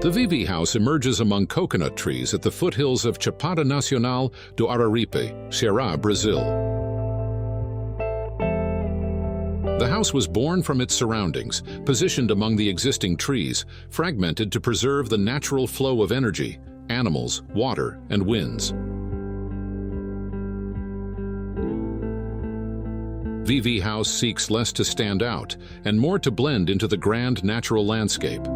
The VV house emerges among coconut trees at the foothills of Chapada Nacional do Araripe, Ceará, Brazil. The house was born from its surroundings, positioned among the existing trees, fragmented to preserve the natural flow of energy, animals, water, and winds. VV House seeks less to stand out and more to blend into the grand natural landscape.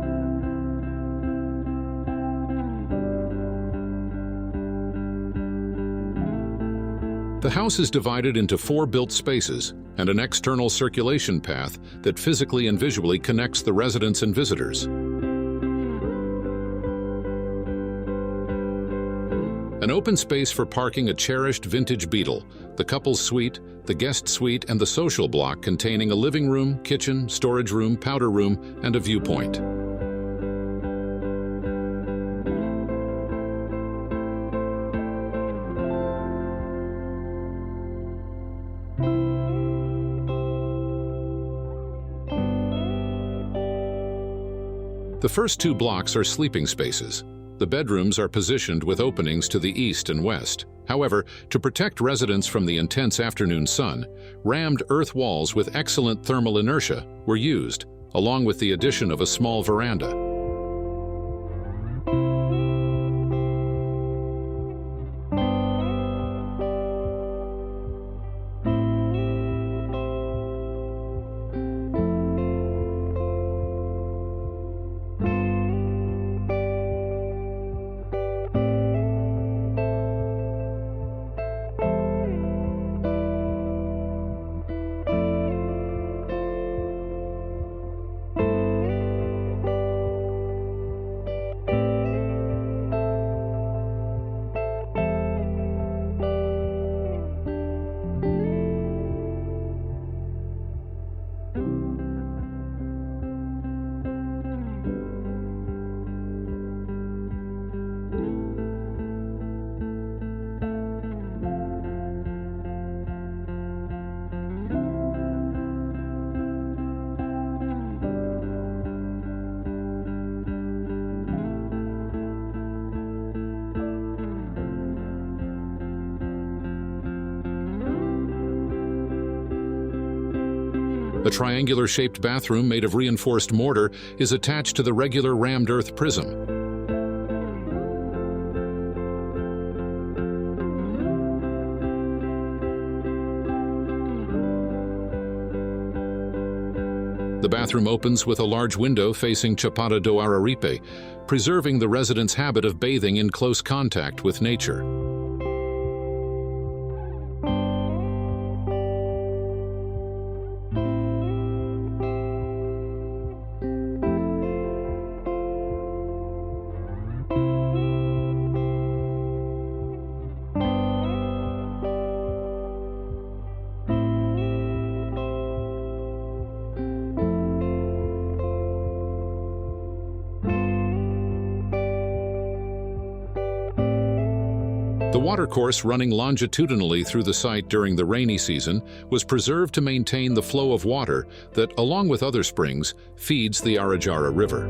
The house is divided into 4 built spaces and an external circulation path that physically and visually connects the residents and visitors. An open space for parking a cherished vintage Beetle, the couple's suite, the guest suite, and the social block containing a living room, kitchen, storage room, powder room, and a viewpoint. The first 2 blocks are sleeping spaces. The bedrooms are positioned with openings to the east and west. However, to protect residents from the intense afternoon sun, rammed earth walls with excellent thermal inertia were used, along with the addition of a small veranda. A triangular-shaped bathroom made of reinforced mortar is attached to the regular rammed earth prism. The bathroom opens with a large window facing Chapada do Araripe, preserving the residents' habit of bathing in close contact with nature. The watercourse running longitudinally through the site during the rainy season was preserved to maintain the flow of water that, along with other springs, feeds the Araripe River.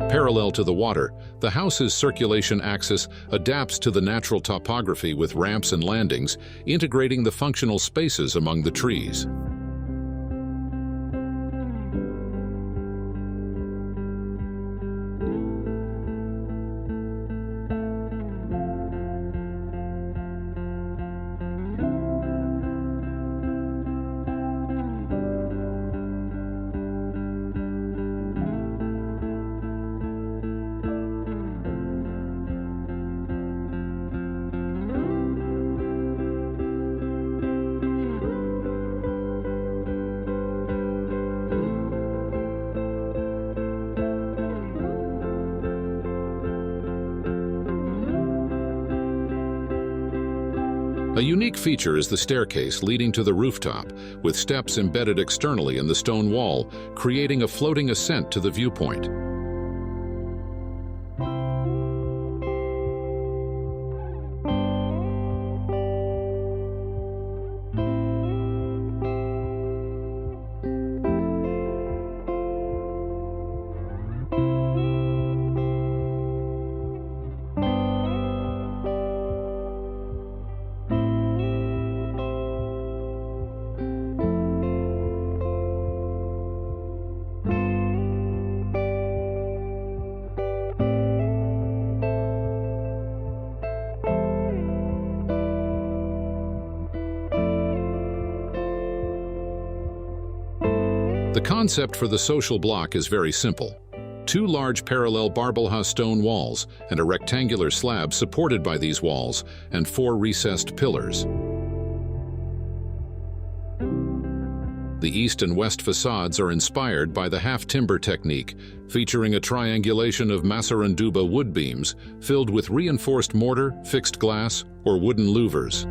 Parallel to the water, the house's circulation axis adapts to the natural topography with ramps and landings, integrating the functional spaces among the trees. A unique feature is the staircase leading to the rooftop, with steps embedded externally in the stone wall, creating a floating ascent to the viewpoint. The concept for the social block is very simple. 2 large parallel Barbalha stone walls and a rectangular slab supported by these walls and 4 recessed pillars. The east and west facades are inspired by the half-timber technique, featuring a triangulation of Masaranduba wood beams filled with reinforced mortar, fixed glass, or wooden louvers.